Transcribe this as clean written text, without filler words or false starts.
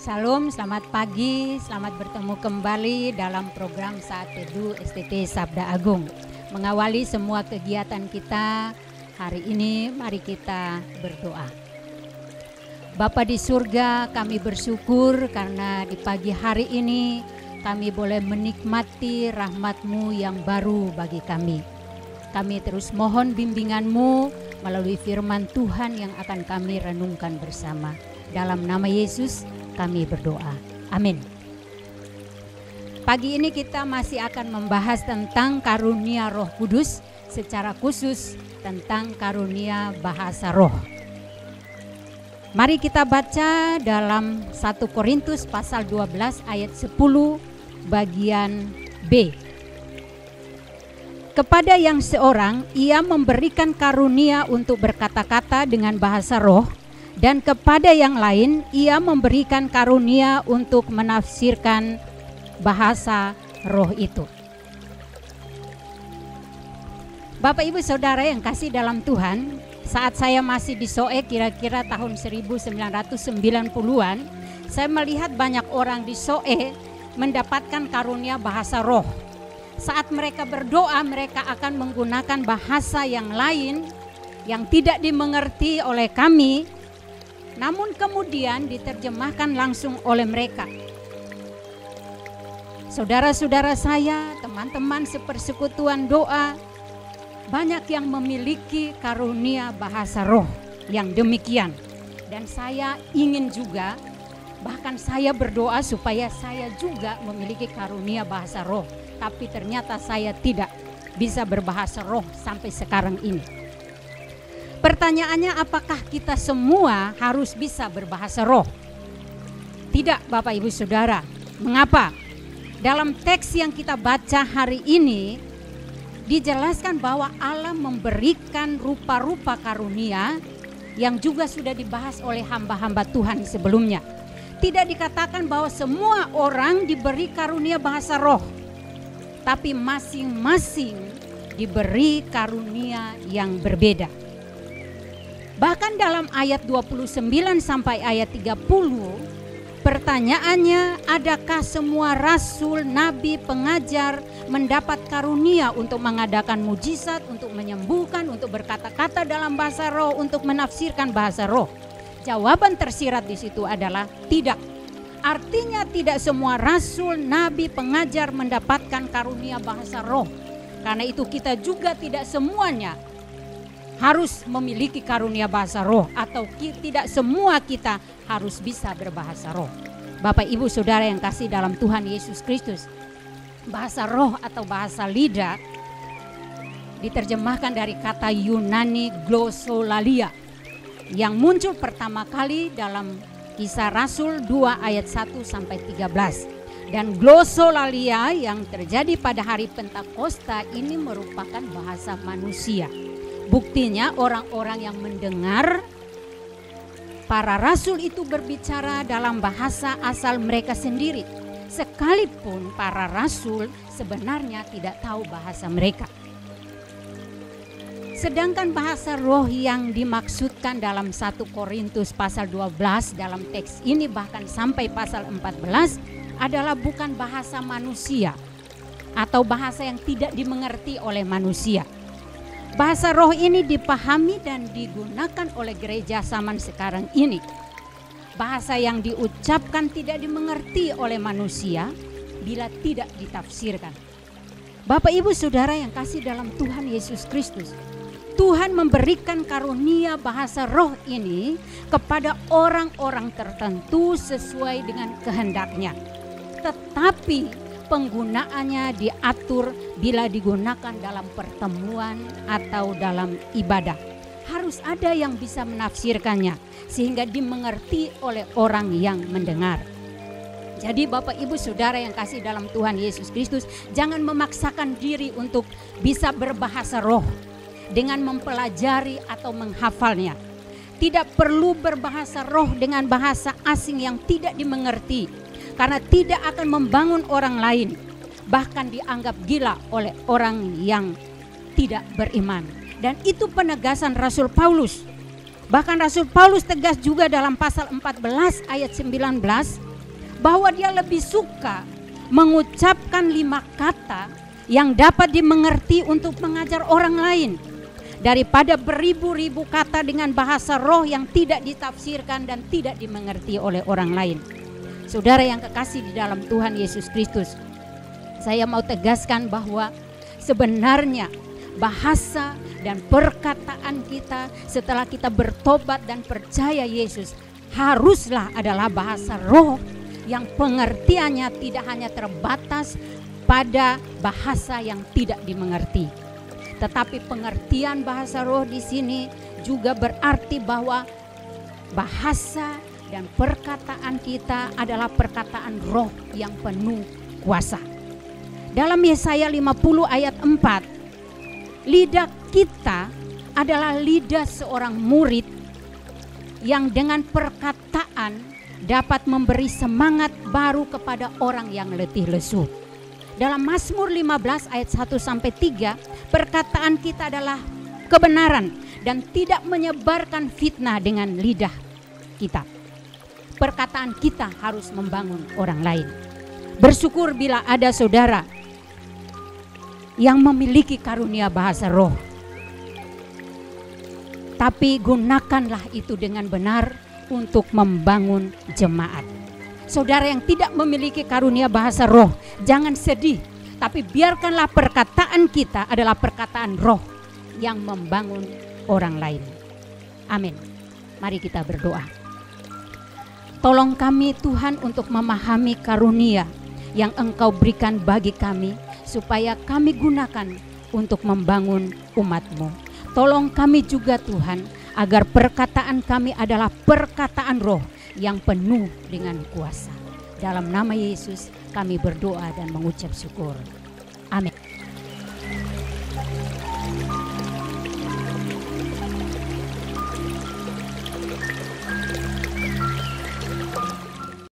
Salam, selamat pagi, selamat bertemu kembali dalam program Saat Teduh STT Sabda Agung. Mengawali semua kegiatan kita hari ini, mari kita berdoa. Bapa di surga, kami bersyukur karena di pagi hari ini kami boleh menikmati rahmat-Mu yang baru bagi kami. Kami terus mohon bimbingan-Mu melalui firman Tuhan yang akan kami renungkan bersama. Dalam nama Yesus kami berdoa. Amin. Pagi ini kita masih akan membahas tentang karunia Roh Kudus, secara khusus tentang karunia bahasa roh. Mari kita baca dalam 1 Korintus pasal 12 ayat 10 bagian B. Kepada yang seorang ia memberikan karunia untuk berkata-kata dengan bahasa roh, dan kepada yang lain ia memberikan karunia untuk menafsirkan bahasa roh itu. Bapak Ibu Saudara yang kasih dalam Tuhan, saat saya masih di SOE kira-kira tahun 1990-an, saya melihat banyak orang di SOE mendapatkan karunia bahasa roh. Saat mereka berdoa, mereka akan menggunakan bahasa yang lain yang tidak dimengerti oleh kami, namun kemudian diterjemahkan langsung oleh mereka. Saudara-saudara saya, teman-teman sepersekutuan doa, banyak yang memiliki karunia bahasa roh yang demikian. Dan saya ingin juga, bahkan saya berdoa supaya saya juga memiliki karunia bahasa roh. Tapi ternyata saya tidak bisa berbahasa roh sampai sekarang ini. Pertanyaannya, apakah kita semua harus bisa berbahasa roh? Tidak, Bapak Ibu Saudara. Mengapa? Dalam teks yang kita baca hari ini dijelaskan bahwa Allah memberikan rupa-rupa karunia yang juga sudah dibahas oleh hamba-hamba Tuhan sebelumnya. Tidak dikatakan bahwa semua orang diberi karunia bahasa roh, tapi masing-masing diberi karunia yang berbeda. Bahkan dalam ayat 29 sampai ayat 30, pertanyaannya, adakah semua rasul, nabi, pengajar mendapat karunia untuk mengadakan mujizat, untuk menyembuhkan, untuk berkata-kata dalam bahasa roh, untuk menafsirkan bahasa roh? Jawaban tersirat di situ adalah tidak. Artinya tidak semua rasul, nabi, pengajar mendapatkan karunia bahasa roh. Karena itu kita juga tidak semuanya harus memiliki karunia bahasa roh, atau tidak semua kita harus bisa berbahasa roh. Bapak Ibu Saudara yang kasih dalam Tuhan Yesus Kristus, bahasa roh atau bahasa lidah diterjemahkan dari kata Yunani glossolalia yang muncul pertama kali dalam Kisah Rasul 2 ayat 1 sampai 13. Dan glossolalia yang terjadi pada hari Pentakosta ini merupakan bahasa manusia. Buktinya orang-orang yang mendengar para rasul itu berbicara dalam bahasa asal mereka sendiri, sekalipun para rasul sebenarnya tidak tahu bahasa mereka. Sedangkan bahasa roh yang dimaksudkan dalam 1 Korintus pasal 12 dalam teks ini bahkan sampai pasal 14 adalah bukan bahasa manusia atau bahasa yang tidak dimengerti oleh manusia. Bahasa roh ini dipahami dan digunakan oleh gereja zaman sekarang ini. Bahasa yang diucapkan tidak dimengerti oleh manusia bila tidak ditafsirkan. Bapak Ibu Saudara yang kasih dalam Tuhan Yesus Kristus, Tuhan memberikan karunia bahasa roh ini kepada orang-orang tertentu sesuai dengan kehendaknya. Tetapi penggunaannya diatur bila digunakan dalam pertemuan atau dalam ibadah. Harus ada yang bisa menafsirkannya sehingga dimengerti oleh orang yang mendengar. Jadi Bapak Ibu Saudara yang kasih dalam Tuhan Yesus Kristus, jangan memaksakan diri untuk bisa berbahasa roh dengan mempelajari atau menghafalnya. Tidak perlu berbahasa roh dengan bahasa asing yang tidak dimengerti, karena tidak akan membangun orang lain, bahkan dianggap gila oleh orang yang tidak beriman. Dan itu penegasan Rasul Paulus. Bahkan Rasul Paulus tegas juga dalam pasal 14 ayat 19, bahwa dia lebih suka mengucapkan 5 kata yang dapat dimengerti untuk mengajar orang lain daripada beribu-ribu kata dengan bahasa roh yang tidak ditafsirkan dan tidak dimengerti oleh orang lain. Saudara yang kekasih di dalam Tuhan Yesus Kristus, saya mau tegaskan bahwa sebenarnya bahasa dan perkataan kita setelah kita bertobat dan percaya Yesus haruslah adalah bahasa roh yang pengertiannya tidak hanya terbatas pada bahasa yang tidak dimengerti. Tetapi pengertian bahasa roh di sini juga berarti bahwa bahasa dan perkataan kita adalah perkataan roh yang penuh kuasa. Dalam Yesaya 50 ayat 4, lidah kita adalah lidah seorang murid yang dengan perkataan dapat memberi semangat baru kepada orang yang letih lesu. Dalam Mazmur 15 ayat 1-3, perkataan kita adalah kebenaran dan tidak menyebarkan fitnah dengan lidah kita. Perkataan kita harus membangun orang lain. Bersyukur bila ada saudara yang memiliki karunia bahasa roh. Tapi gunakanlah itu dengan benar untuk membangun jemaat. Saudara yang tidak memiliki karunia bahasa roh, jangan sedih, tapi biarkanlah perkataan kita adalah perkataan roh yang membangun orang lain. Amin. Mari kita berdoa. Tolong kami Tuhan untuk memahami karunia yang Engkau berikan bagi kami, supaya kami gunakan untuk membangun umat-Mu. Tolong kami juga Tuhan, agar perkataan kami adalah perkataan roh yang penuh dengan kuasa. Dalam nama Yesus kami berdoa dan mengucap syukur.